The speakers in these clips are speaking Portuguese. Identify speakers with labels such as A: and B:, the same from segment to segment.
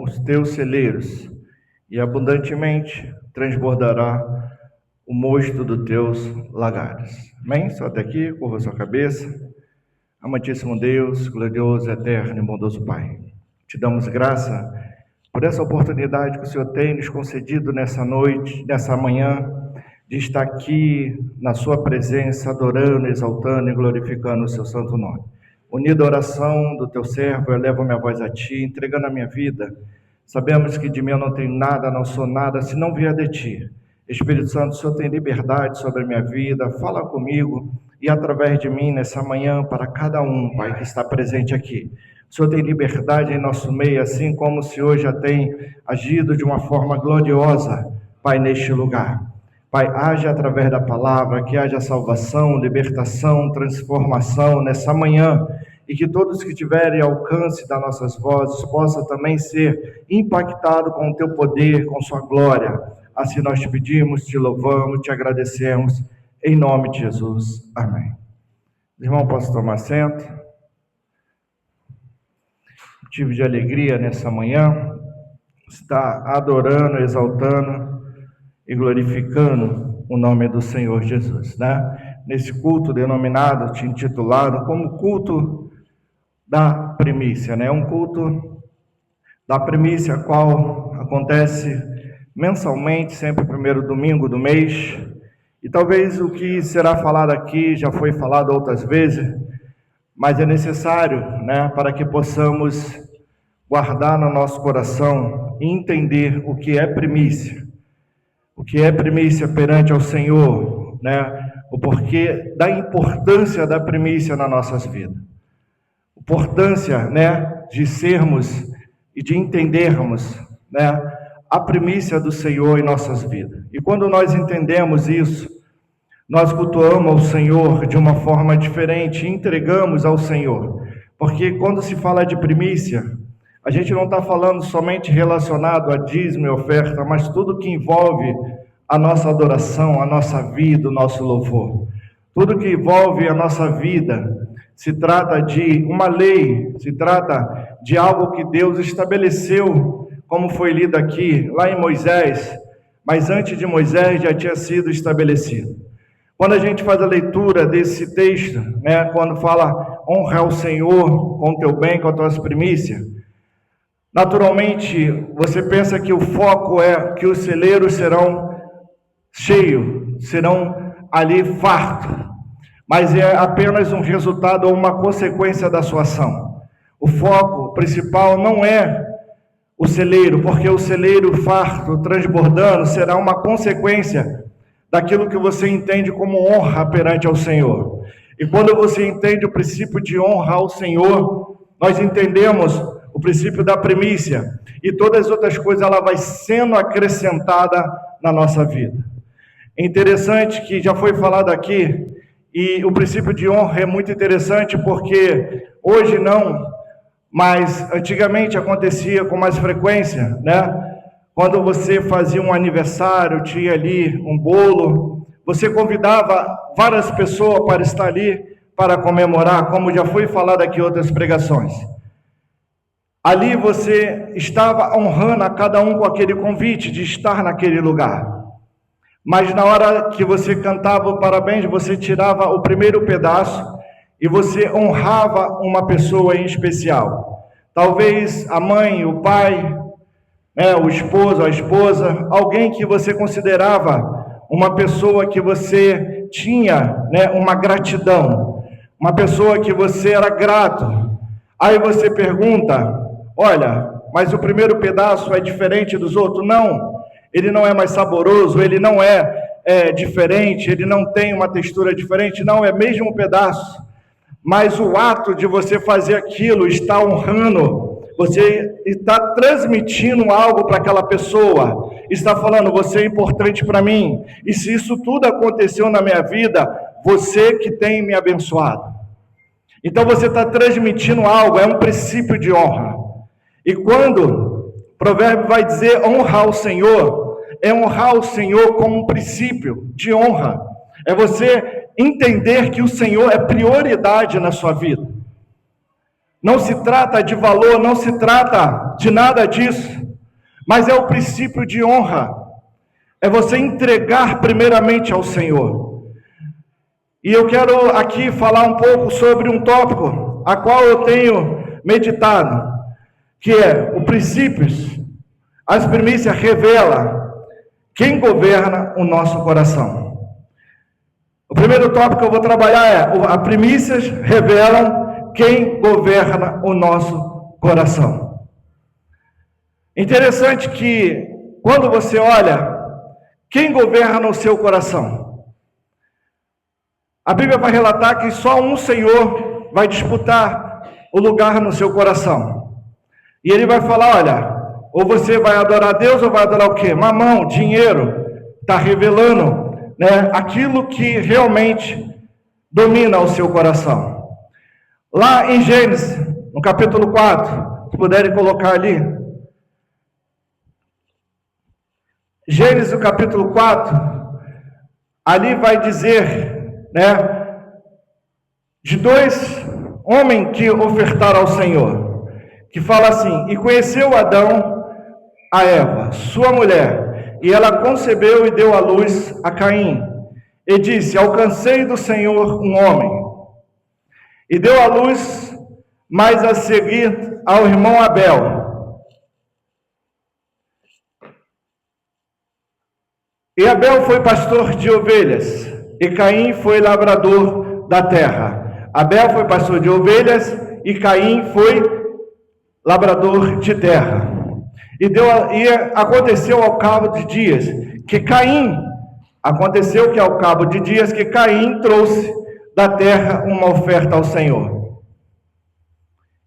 A: os teus celeiros, e abundantemente transbordará o mosto dos teus lagares. Amém? Só até aqui, curva sua cabeça. Amantíssimo Deus, glorioso, eterno e bondoso Pai, te damos graça por essa oportunidade que o Senhor tem nos concedido nessa noite, nessa manhã, de estar aqui na sua presença, adorando, exaltando e glorificando o seu santo nome. Unido à oração do teu servo, eu levo minha voz a ti, entregando a minha vida. Sabemos que de mim eu não tenho nada, não sou nada, se não vier de ti. Espírito Santo, o Senhor tem liberdade sobre a minha vida, fala comigo e através de mim nessa manhã para cada um, Pai, que está presente aqui. O Senhor tem liberdade em nosso meio, assim como o Senhor já tem agido de uma forma gloriosa, Pai, neste lugar. Pai, age através da palavra, que haja salvação, libertação, transformação nessa manhã, e que todos que tiverem alcance das nossas vozes possam também ser impactados com o teu poder, com sua glória. Assim nós te pedimos, te louvamos, te agradecemos, em nome de Jesus. Amém. Irmão, posso tomar assento? Motivo de alegria nessa manhã, estar adorando, exaltando e glorificando o nome do Senhor Jesus, né? Nesse culto denominado, intitulado como culto da primícia, né? Um culto da primícia, qual acontece mensalmente, sempre primeiro domingo do mês, e talvez o que será falado aqui já foi falado outras vezes, mas é necessário, né, para que possamos guardar no nosso coração e entender o que é primícia. O que é primícia perante ao Senhor, né? O porquê da importância da primícia nas nossas vidas. A importância, né, de sermos e de entendermos, né, a primícia do Senhor em nossas vidas. E quando nós entendemos isso, nós cultuamos ao Senhor de uma forma diferente, entregamos ao Senhor. Porque quando se fala de primícia, a gente não está falando somente relacionado a dízimo e oferta, mas tudo que envolve a nossa adoração, a nossa vida, o nosso louvor. Tudo que envolve a nossa vida se trata de uma lei, se trata de algo que Deus estabeleceu, como foi lido aqui, lá em Moisés, mas antes de Moisés já tinha sido estabelecido. Quando a gente faz a leitura desse texto, né, quando fala honra ao Senhor com o teu bem, com as tuas primícias, naturalmente, você pensa que o foco é que os celeiros serão cheios, serão ali fartos, mas é apenas um resultado ou uma consequência da sua ação. O foco principal não é o celeiro, porque o celeiro farto, transbordando, será uma consequência daquilo que você entende como honra perante ao Senhor. E quando você entende o princípio de honra ao Senhor, nós entendemos o princípio da primícia, e todas as outras coisas ela vai sendo acrescentada na nossa vida. É interessante que já foi falado aqui, e o princípio de honra é muito interessante porque hoje não, mas antigamente acontecia com mais frequência, né? Quando você fazia um aniversário, tinha ali um bolo, você convidava várias pessoas para estar ali para comemorar, como já foi falado aqui em outras pregações. Ali você estava honrando a cada um com aquele convite de estar naquele lugar. Mas na hora que você cantava o parabéns, você tirava o primeiro pedaço e você honrava uma pessoa em especial. Talvez a mãe, o pai, o esposo, a esposa, alguém que você considerava uma pessoa que você tinha, uma gratidão, uma pessoa que você era grato. Aí você pergunta, olha, mas o primeiro pedaço é diferente dos outros? Não, ele não é mais saboroso, ele não é diferente, ele não tem uma textura diferente, não, é mesmo um pedaço. Mas o ato de você fazer aquilo está honrando, você está transmitindo algo para aquela pessoa, está falando, você é importante para mim, e se isso tudo aconteceu na minha vida, você que tem me abençoado. Então você está transmitindo algo, é um princípio de honra. E quando o provérbio vai dizer honrar o Senhor, é honrar o Senhor como um princípio de honra. É você entender que o Senhor é prioridade na sua vida. Não se trata de valor, não se trata de nada disso, mas é o princípio de honra. É você entregar primeiramente ao Senhor. E eu quero aqui falar um pouco sobre um tópico a qual eu tenho meditado, que é o princípios. As primícias revelam quem governa o nosso coração. O primeiro tópico que eu vou trabalhar é: as primícias revelam quem governa o nosso coração. Interessante que quando você olha quem governa o seu coração, a Bíblia vai relatar que só um Senhor vai disputar o lugar no seu coração. E ele vai falar: olha, ou você vai adorar a Deus ou vai adorar o quê? Mamão, dinheiro. Está revelando, né, aquilo que realmente domina o seu coração. Lá em Gênesis, no capítulo 4, se puderem colocar ali. Gênesis, no capítulo 4, ali vai dizer, né, de dois homens que ofertaram ao Senhor, que fala assim: e conheceu Adão a Eva, sua mulher, e ela concebeu e deu à luz a Caim, e disse: alcancei do Senhor um homem. E deu à luz, mais a seguir, ao irmão Abel. E Abel foi pastor de ovelhas, e Caim foi lavrador da terra. Abel foi pastor de ovelhas, e Caim foi lavrador de terra. E aconteceu ao cabo de dias que Caim trouxe da terra uma oferta ao Senhor.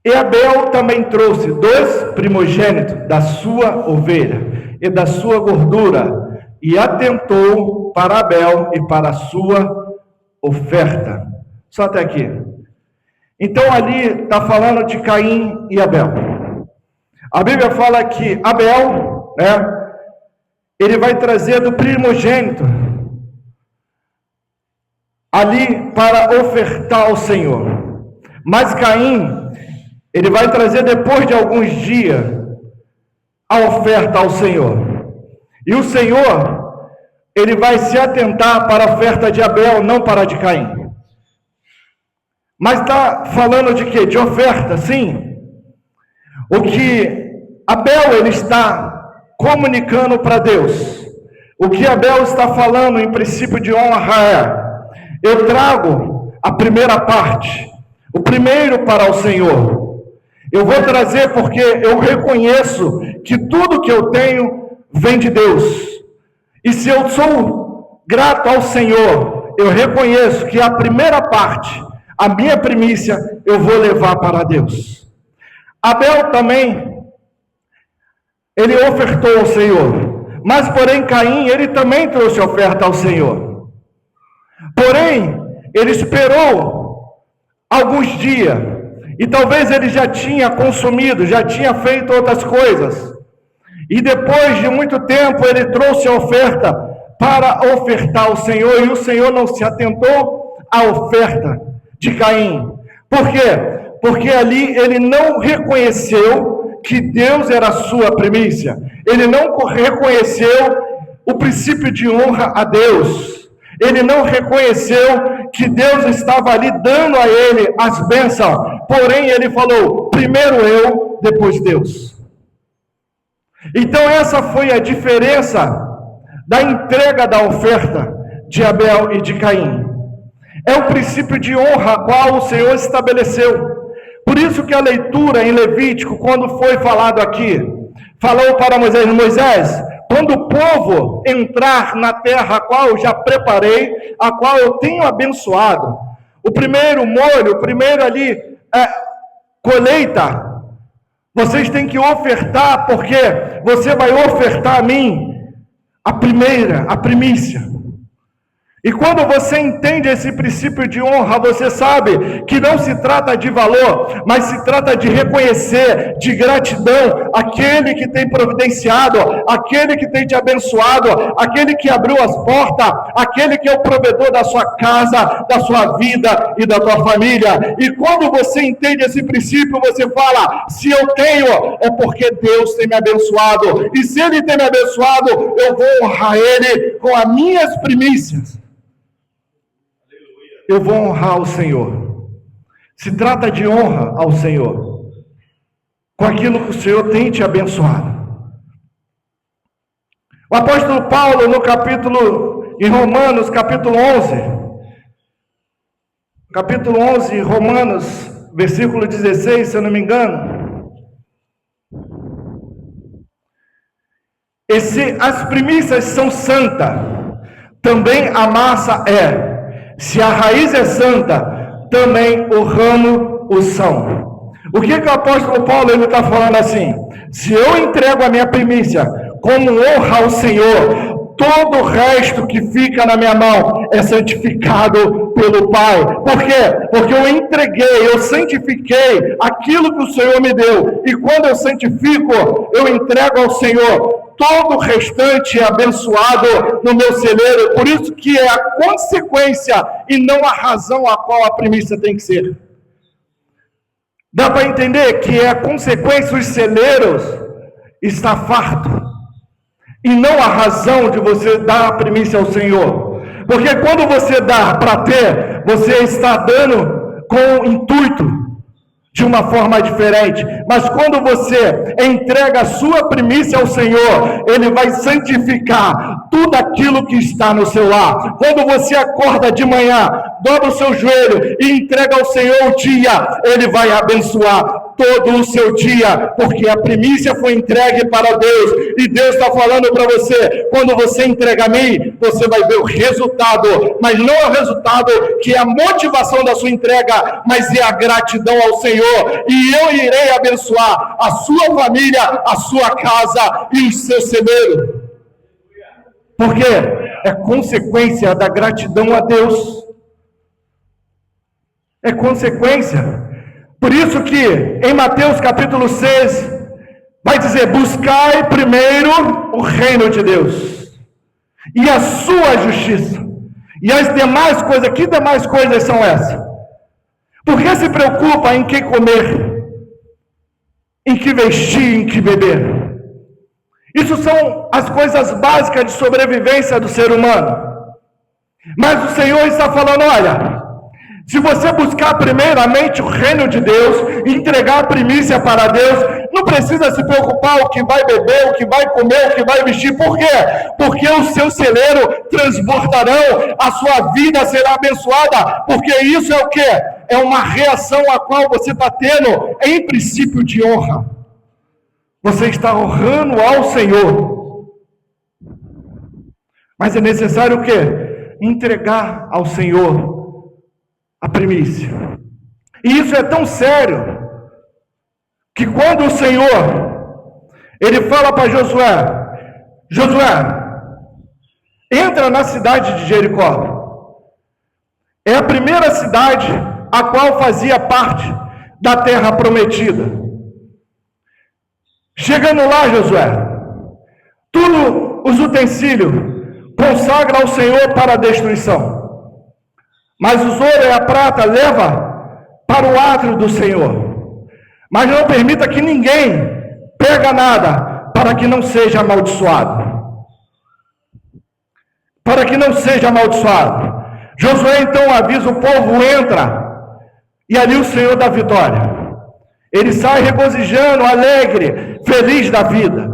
A: E Abel também trouxe 2 primogênitos da sua ovelha e da sua gordura, e atentou para Abel e para a sua oferta. Só até aqui. Então ali está falando de Caim e Abel. A Bíblia fala que Abel, né, ele vai trazer do primogênito ali para ofertar ao Senhor. Mas Caim, ele vai trazer depois de alguns dias a oferta ao Senhor. E o Senhor, ele vai se atentar para a oferta de Abel, não para a de Caim. Mas está falando de quê? De oferta, sim. O que Abel ele está comunicando para Deus, o que Abel está falando em princípio de honra é: eu trago a primeira parte, o primeiro para o Senhor. Eu vou trazer porque eu reconheço que tudo que eu tenho vem de Deus. E se eu sou grato ao Senhor, eu reconheço que a primeira parte, a minha primícia, eu vou levar para Deus. Abel também, ele ofertou ao Senhor, mas porém Caim, ele também trouxe oferta ao Senhor. Porém, ele esperou alguns dias, e talvez ele já tinha consumido, já tinha feito outras coisas, e depois de muito tempo ele trouxe a oferta para ofertar ao Senhor, e o Senhor não se atentou à oferta de Caim. Por quê? Porque ali ele não reconheceu que Deus era a sua primícia. Ele não reconheceu o princípio de honra a Deus. Ele não reconheceu que Deus estava ali dando a ele as bênçãos. Porém, ele falou: primeiro eu, depois Deus. Então essa foi a diferença da entrega da oferta de Abel e de Caim. É o princípio de honra a qual o Senhor estabeleceu. Por isso que a leitura em Levítico, quando foi falado aqui, falou para Moisés: Moisés, quando o povo entrar na terra a qual eu já preparei, a qual eu tenho abençoado, o primeiro molho, o primeiro ali, colheita, vocês têm que ofertar, porque você vai ofertar a mim a primícia. E quando você entende esse princípio de honra, você sabe que não se trata de valor, mas se trata de reconhecer, de gratidão, aquele que tem providenciado, aquele que tem te abençoado, aquele que abriu as portas, aquele que é o provedor da sua casa, da sua vida e da tua família. E quando você entende esse princípio, você fala, se eu tenho, é porque Deus tem me abençoado. E se Ele tem me abençoado, eu vou honrar Ele com as minhas primícias. Eu vou honrar o Senhor. Se trata de honra ao Senhor, com aquilo que o Senhor tem te abençoado. O apóstolo Paulo, em Romanos, capítulo 11, Romanos, versículo 16, se eu não me engano. As primícias são santas, também a massa é. Se a raiz é santa, também o ramo o são. O que o apóstolo Paulo está falando assim? Se eu entrego a minha primícia como honra ao Senhor, todo o resto que fica na minha mão é santificado pelo Pai. Por quê? Porque eu entreguei, eu santifiquei aquilo que o Senhor me deu. E quando eu santifico, eu entrego ao Senhor. Todo o restante é abençoado no meu celeiro. Por isso que é a consequência e não a razão a qual a primícia tem que ser. Dá para entender que é a consequência, os celeiros está farto. E não a razão de você dar a primícia ao Senhor. Porque quando você dá para ter, você está dando com o intuito de uma forma diferente. Mas quando você entrega a sua primícia ao Senhor, Ele vai santificar tudo aquilo que está no seu lar. Quando você acorda de manhã, dobra o seu joelho e entrega ao Senhor o dia, Ele vai abençoar todo o seu dia, porque a primícia foi entregue para Deus, e Deus está falando para você, quando você entrega a mim, você vai ver o resultado, mas não é o resultado que é a motivação da sua entrega, mas é a gratidão ao Senhor, e eu irei abençoar a sua família, a sua casa e o seu celeiro, porque é consequência da gratidão a Deus, é consequência. Por isso que em Mateus capítulo 6, vai dizer, buscai primeiro o reino de Deus, e a sua justiça, e as demais coisas, que demais coisas são essas? Por que se preocupa em que comer, em que vestir, em que beber? Isso são as coisas básicas de sobrevivência do ser humano. Mas o Senhor está falando, olha, se você buscar primeiramente o reino de Deus, entregar a primícia para Deus, não precisa se preocupar o que vai beber, o que vai comer, o que vai vestir. Por quê? Porque o seu celeiro transbordarão, a sua vida será abençoada, porque isso é o quê? É uma reação a qual você está tendo em princípio de honra. Você está honrando ao Senhor. Mas é necessário o quê? Entregar ao Senhor a primícia. E isso é tão sério que quando o Senhor ele fala para Josué, entra na cidade de Jericó. É a primeira cidade a qual fazia parte da terra prometida. Chegando lá, Josué, tudo os utensílios consagra ao Senhor para a destruição. Mas os ouro e a prata leva para o átrio do Senhor. Mas não permita que ninguém pegue nada, para que não seja amaldiçoado. Para que não seja amaldiçoado. Josué então avisa o povo, entra, e ali o Senhor dá vitória. Ele sai regozijando, alegre, feliz da vida.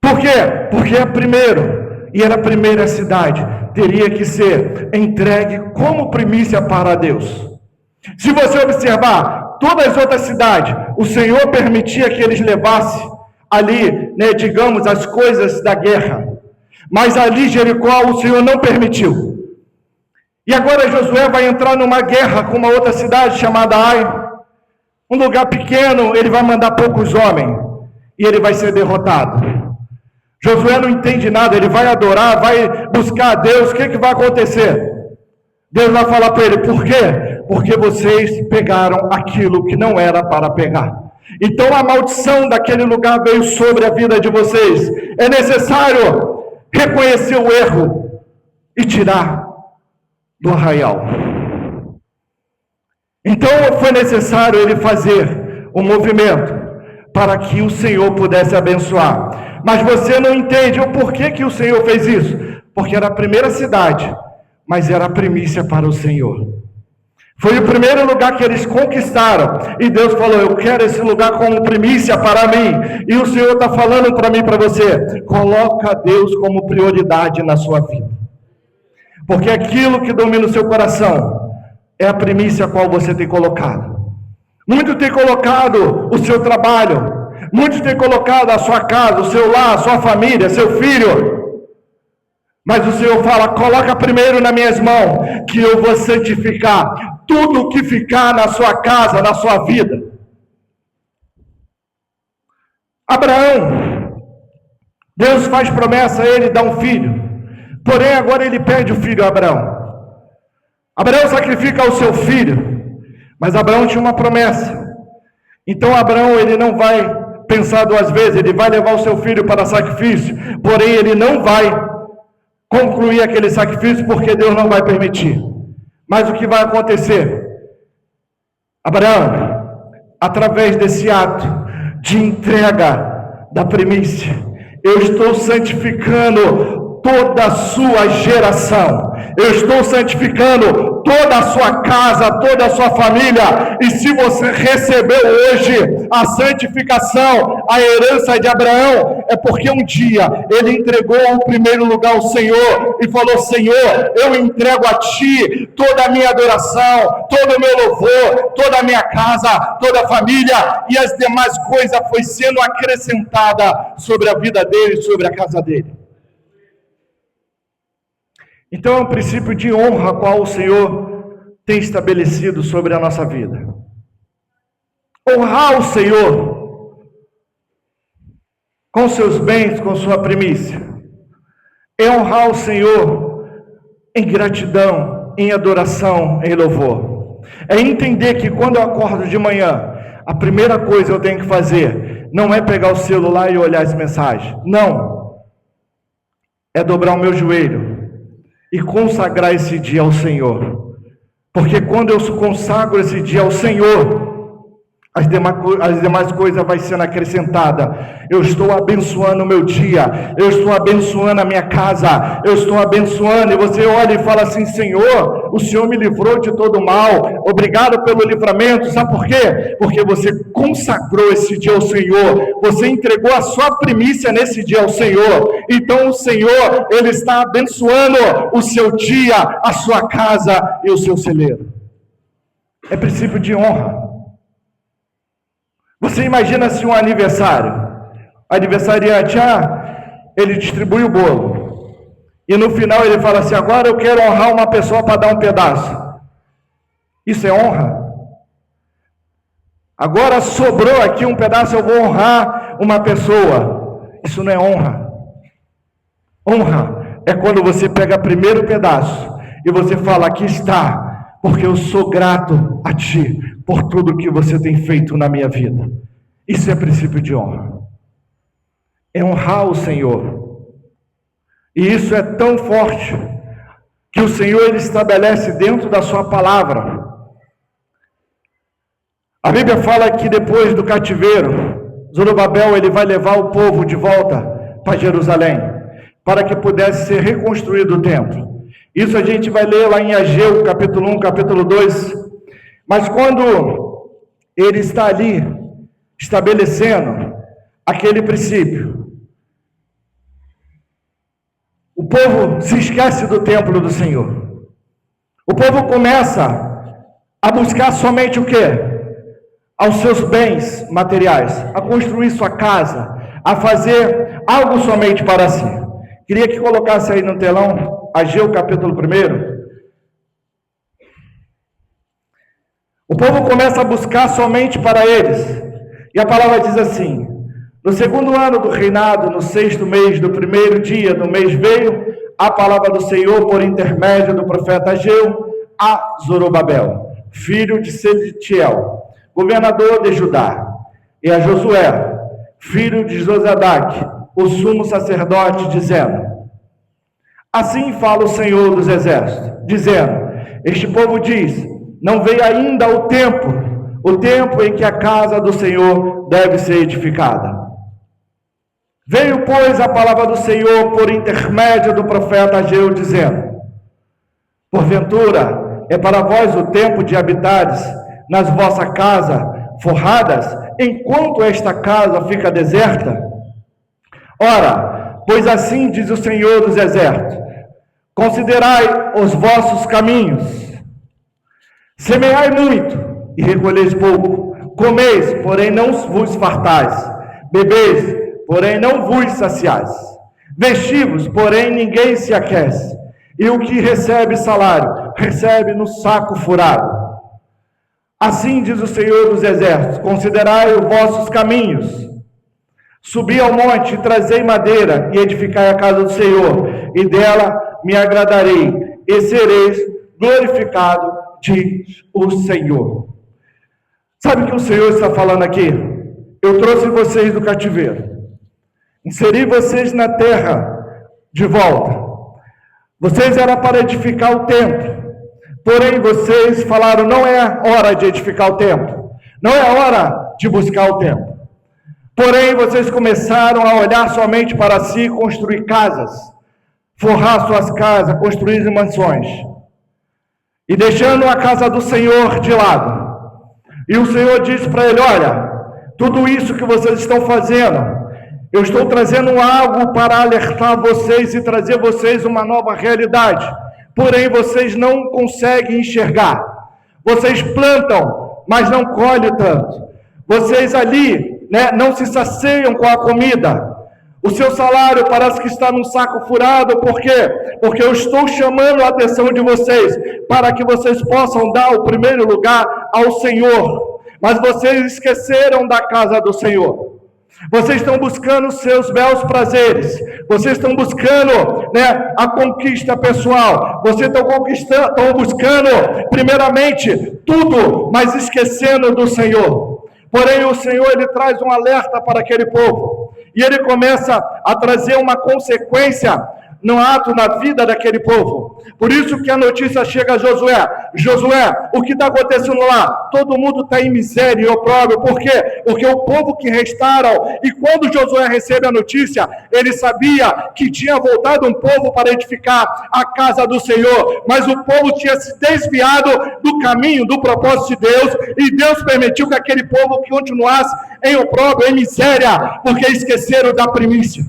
A: Por quê? Porque é primeiro, e era a primeira cidade, teria que ser entregue como primícia para Deus. Se você observar, todas as outras cidades, o Senhor permitia que eles levassem ali, digamos, as coisas da guerra. Mas ali, Jericó, o Senhor não permitiu. E agora Josué vai entrar numa guerra com uma outra cidade chamada Ai. Um lugar pequeno, ele vai mandar poucos homens, e ele vai ser derrotado. Josué não entende nada, ele vai adorar, vai buscar a Deus, o que vai acontecer? Deus vai falar para ele, por quê? Porque vocês pegaram aquilo que não era para pegar. Então a maldição daquele lugar veio sobre a vida de vocês. É necessário reconhecer o erro e tirar do arraial. Então foi necessário ele fazer um movimento para que o Senhor pudesse abençoar. Mas você não entende o porquê que o Senhor fez isso. Porque era a primeira cidade, mas era a primícia para o Senhor. Foi o primeiro lugar que eles conquistaram. E Deus falou, eu quero esse lugar como primícia para mim. E o Senhor está falando para mim, para você, coloca Deus como prioridade na sua vida. Porque aquilo que domina o seu coração é a primícia a qual você tem colocado. Muito tem colocado o seu trabalho, muitos têm colocado a sua casa, o seu lar, a sua família, seu filho. Mas o Senhor fala, coloca primeiro nas minhas mãos, que eu vou santificar tudo que ficar na sua casa, na sua vida. Abraão, Deus faz promessa a ele dar um filho, porém agora ele perde o filho a Abraão. Abraão sacrifica o seu filho, mas Abraão tinha uma promessa. Então Abraão, ele não vai pensar duas vezes, ele vai levar o seu filho para sacrifício, porém ele não vai concluir aquele sacrifício, porque Deus não vai permitir. Mas o que vai acontecer? Abraão, através desse ato de entrega da primícia, eu estou santificando toda a sua geração, eu estou santificando toda a sua casa, toda a sua família. E se você recebeu hoje a santificação, a herança de Abraão, é porque um dia ele entregou o primeiro lugar ao Senhor e falou, Senhor, eu entrego a Ti toda a minha adoração, todo o meu louvor, toda a minha casa, toda a família, e as demais coisas foi sendo acrescentada sobre a vida dele, sobre a casa dele. Então é um princípio de honra qual o Senhor tem estabelecido sobre a nossa vida. Honrar o Senhor com seus bens, com sua primícia, é honrar o Senhor em gratidão, em adoração, em louvor. É entender que quando eu acordo de manhã, a primeira coisa que eu tenho que fazer não é pegar o celular e olhar as mensagens. Não. É dobrar o meu joelho e consagrar esse dia ao Senhor. Porque quando eu consagro esse dia ao Senhor, as demais coisas vão sendo acrescentadas. Eu estou abençoando o meu dia, eu estou abençoando a minha casa, eu estou abençoando, e você olha e fala assim, Senhor, o Senhor me livrou de todo mal, obrigado pelo livramento. Sabe por quê? Porque você consagrou esse dia ao Senhor, você entregou a sua primícia nesse dia ao Senhor. Então o Senhor, Ele está abençoando o seu dia, a sua casa e o seu celeiro. É princípio de honra. Você imagina se um aniversariante, ele distribui o bolo, e no final ele fala assim, agora eu quero honrar uma pessoa para dar um pedaço. Isso é honra? Agora sobrou aqui um pedaço, eu vou honrar uma pessoa. Isso não é honra. Honra é quando você pega primeiro o pedaço e você fala, aqui está, porque eu sou grato a Ti por tudo que você tem feito na minha vida. Isso é princípio de honra. É honrar o Senhor. E isso é tão forte que o Senhor, Ele estabelece dentro da sua palavra. A Bíblia fala que depois do cativeiro, Zorobabel, ele vai levar o povo de volta para Jerusalém, para que pudesse ser reconstruído o templo. Isso a gente vai ler lá em Ageu, capítulo 1, capítulo 2. Mas quando ele está ali, estabelecendo aquele princípio, o povo se esquece do templo do Senhor. O povo começa a buscar somente o quê? Aos seus bens materiais, a construir sua casa, a fazer algo somente para si. Queria que colocasse aí no telão, Ageu capítulo 1. O povo começa a buscar somente para eles. E a palavra diz assim, No segundo ano do reinado, no 6º mês, do 1º dia do mês, veio a palavra do Senhor por intermédio do profeta Ageu a Zorobabel, filho de Selitiel, governador de Judá, e a Josué, filho de Josadaque, o sumo sacerdote, dizendo: assim fala o Senhor dos exércitos, dizendo: este povo diz, não veio ainda o tempo em que a casa do Senhor deve ser edificada. Veio, pois, a palavra do Senhor por intermédio do profeta Ageu, dizendo: porventura é para vós o tempo de habitares nas vossas casas forradas, enquanto esta casa fica deserta? Ora, pois assim diz o Senhor dos exércitos: considerai os vossos caminhos, semeai muito e recolheis pouco, comeis, porém não vos fartais, bebeis, porém não vos saciais, vestivos, porém ninguém se aquece, e o que recebe salário, recebe no saco furado. Assim diz o Senhor dos exércitos: considerai os vossos caminhos, subi ao monte, trazei madeira, e edificai a casa do Senhor, e dela me agradarei, e sereis glorificado, diz o Senhor. Sabe o que o Senhor está falando aqui? Eu trouxe vocês do cativeiro, inseri vocês na terra de volta. Vocês eram para edificar o templo, porém vocês falaram: não é hora de edificar o templo, não é hora de buscar o templo. Porém vocês começaram a olhar somente para si, construir casas, forrar suas casas, construir mansões, e deixando a casa do Senhor de lado. E o Senhor disse para ele: olha, tudo isso que vocês estão fazendo, eu estou trazendo algo para alertar vocês e trazer vocês uma nova realidade. Porém, vocês não conseguem enxergar. Vocês plantam, mas não colhem tanto. Vocês ali, não se saciam com a comida. O seu salário parece que está num saco furado. Por quê? Porque eu estou chamando a atenção de vocês para que vocês possam dar o primeiro lugar ao Senhor. Mas vocês esqueceram da casa do Senhor. Vocês estão buscando os seus belos prazeres, vocês estão buscando a conquista pessoal, vocês estão buscando primeiramente tudo, mas esquecendo do Senhor. Porém o Senhor, ele traz um alerta para aquele povo, e ele começa a trazer uma consequência no ato, na vida daquele povo. Por isso que a notícia chega a Josué: Josué, o que está acontecendo lá? Todo mundo está em miséria e opróbrio. Por quê? Porque o povo que restaram, e quando Josué recebe a notícia, ele sabia que tinha voltado um povo para edificar a casa do Senhor, mas o povo tinha se desviado do caminho, do propósito de Deus, e Deus permitiu que aquele povo continuasse em opróbrio, em miséria, porque esqueceram da primícia.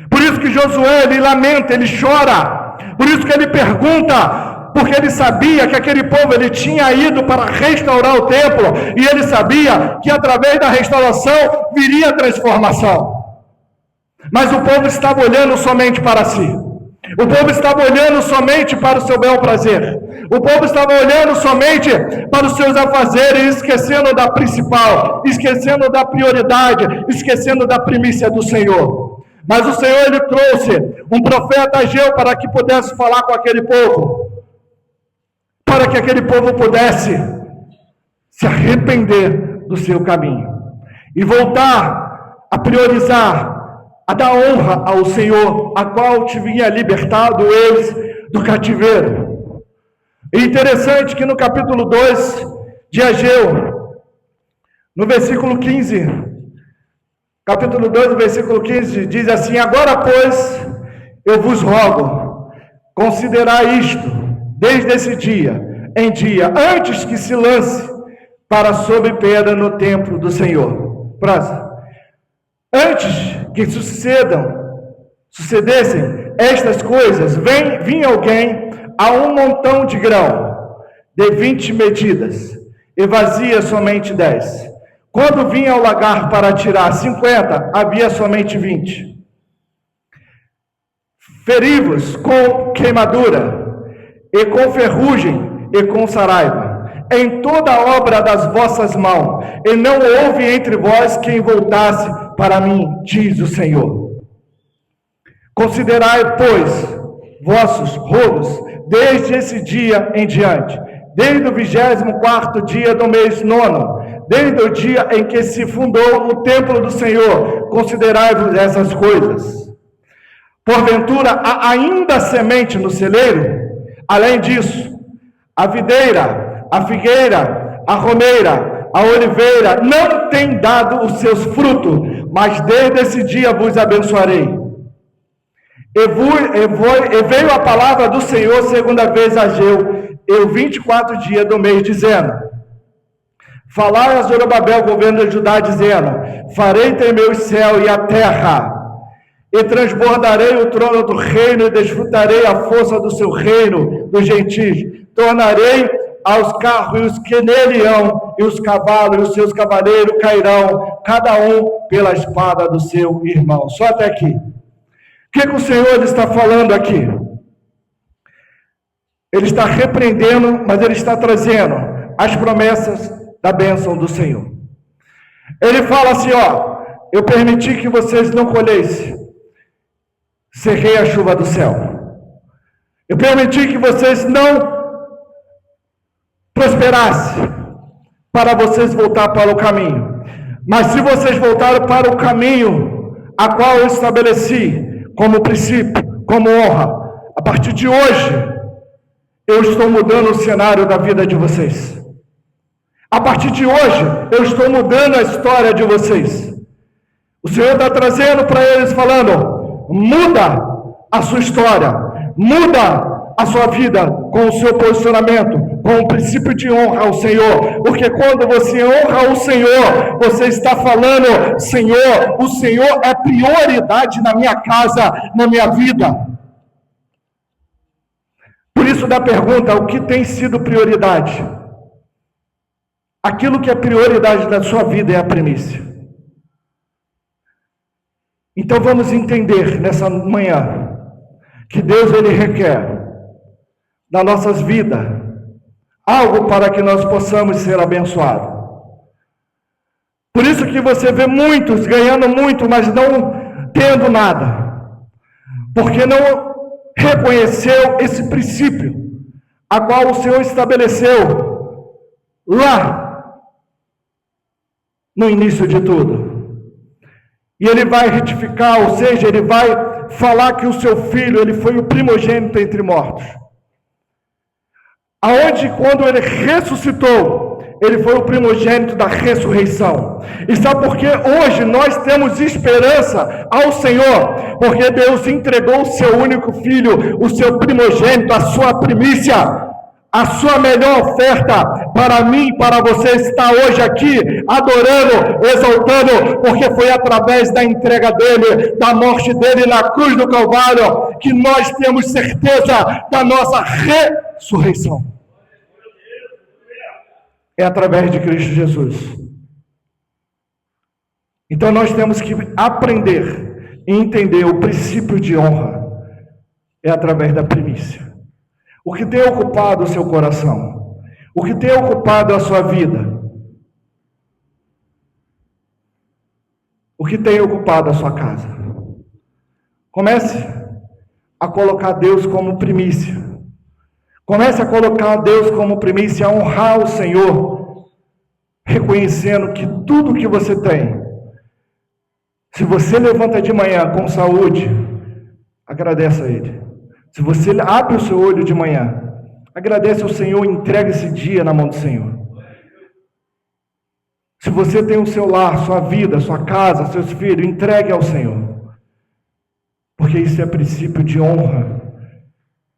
A: Por isso que Josué, ele lamenta, ele chora. Por isso que ele pergunta, porque ele sabia que aquele povo, ele tinha ido para restaurar o templo, e ele sabia que através da restauração viria a transformação. Mas o povo estava olhando somente para si. O povo estava olhando somente para o seu bel prazer. O povo estava olhando somente para os seus afazeres, esquecendo da principal, esquecendo da prioridade, esquecendo da primícia do Senhor. Mas o Senhor, ele trouxe um profeta Ageu para que pudesse falar com aquele povo, para que aquele povo pudesse se arrepender do seu caminho e voltar a priorizar, a dar honra ao Senhor, a qual tinha libertado eles do cativeiro. E interessante que no capítulo 2 de Ageu, no versículo 15, capítulo 2, versículo 15, diz assim: agora, pois, eu vos rogo, considerai isto, desde esse dia em dia, antes que se lance para sob pedra no templo do Senhor. Próximo. Antes que sucedessem estas coisas, vinha alguém a um montão de grão, de 20 medidas, e vazia somente 10. Quando vinha ao lagar para tirar 50, havia somente 20. Feri-vos com queimadura, e com ferrugem, e com saraiva. em toda a obra das vossas mãos, e não houve entre vós quem voltasse para mim, diz o Senhor. Considerai, pois, vossos rolos, desde esse dia em diante, desde o 24º dia do mês 9, desde o dia em que se fundou o templo do Senhor, considerai-vos essas coisas. Porventura, há ainda semente no celeiro? Além disso, a videira, a figueira, a romeira, a oliveira não tem dado os seus frutos, mas desde esse dia vos abençoarei. E veio a palavra do Senhor segunda vez a Ageu, e o 24 dia do mês, dizendo: Falai a Zorobabel, governo de Judá, dizendo: Farei tremer o céu e a terra, e transbordarei o trono do reino, e desfrutarei a força do seu reino, dos gentios. Tornarei aos carros que nele hão, e os cavalos e os seus cavaleiros cairão, cada um pela espada do seu irmão. Só até aqui. O que o Senhor está falando aqui? Ele está repreendendo, mas ele está trazendo as promessas da bênção do Senhor. Ele fala assim, eu permiti que vocês não colhessem, cerrei a chuva do céu. Eu permiti que vocês não prosperassem, para vocês voltar para o caminho. Mas se vocês voltarem para o caminho a qual eu estabeleci, como princípio, como honra, a partir de hoje, eu estou mudando o cenário da vida de vocês. A partir de hoje, eu estou mudando a história de vocês. O Senhor está trazendo para eles, falando: muda a sua história, muda a sua vida com o seu posicionamento, com o princípio de honra ao Senhor, porque quando você honra o Senhor, você está falando: Senhor, o Senhor é prioridade na minha casa, na minha vida. Por isso da pergunta, o que tem sido prioridade? Aquilo que é prioridade na sua vida é a primícia. Então vamos entender nessa manhã que Deus ele requer das nossas vidas algo para que nós possamos ser abençoados. Por isso que você vê muitos ganhando muito, mas não tendo nada, porque não reconheceu esse princípio a qual o Senhor estabeleceu lá no início de tudo. E ele vai retificar, ou seja, ele vai falar que o seu filho, ele foi o primogênito entre mortos. Aonde quando ele ressuscitou, ele foi o primogênito da ressurreição. E sabe por que hoje nós temos esperança ao Senhor? Porque Deus entregou o seu único filho, o seu primogênito, a sua primícia, a sua melhor oferta para mim, para você estar hoje aqui adorando, exaltando, porque foi através da entrega dele, da morte dele na cruz do Calvário, que nós temos certeza da nossa ressurreição. É através de Cristo Jesus. Então nós temos que aprender e entender o princípio de honra. É através da primícia. O que tem ocupado o seu coração? O que tem ocupado a sua vida? O que tem ocupado a sua casa? Comece a colocar Deus como primícia. Comece a colocar Deus como primícia, a honrar o Senhor, reconhecendo que tudo que você tem, se você levanta de manhã com saúde, agradece a Ele. Se você abre o seu olho de manhã, agradece ao Senhor, entrega esse dia na mão do Senhor. Se você tem o seu lar, sua vida, sua casa, seus filhos, entregue ao Senhor. Porque isso é princípio de honra.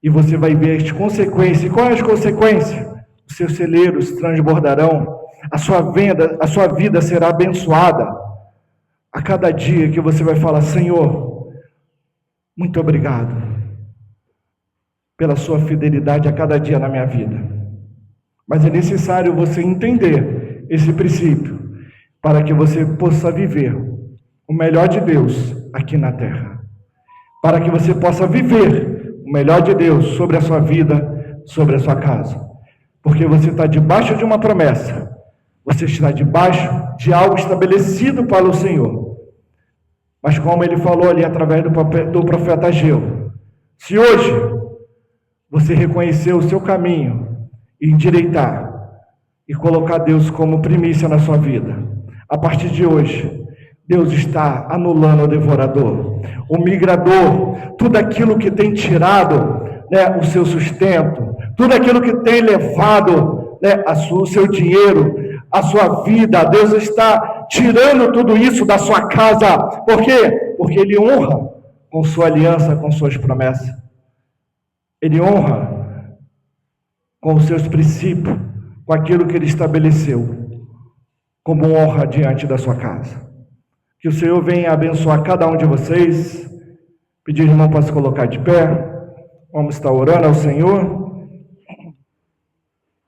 A: E você vai ver as consequências. E quais as consequências? Os seus celeiros transbordarão, a sua vida será abençoada. A cada dia que você vai falar: Senhor, muito obrigado pela sua fidelidade a cada dia na minha vida. Mas é necessário você entender esse princípio para que você possa viver o melhor de Deus aqui na terra. Para que você possa viver o melhor de Deus sobre a sua vida, sobre a sua casa. Porque você está debaixo de uma promessa. Você está debaixo de algo estabelecido pelo Senhor. Mas como ele falou ali através do profeta Ageu, se hoje você reconhecer o seu caminho e endireitar e colocar Deus como primícia na sua vida, a partir de hoje, Deus está anulando o devorador, o migrador, tudo aquilo que tem tirado, o seu sustento, tudo aquilo que tem levado, o seu dinheiro, a sua vida. Deus está tirando tudo isso da sua casa. Por quê? Porque Ele honra com sua aliança, com suas promessas. Ele honra com os seus princípios, com aquilo que Ele estabeleceu, como honra diante da sua casa. Que o Senhor venha abençoar cada um de vocês. Pedir, irmão, para se colocar de pé. Vamos estar orando ao Senhor.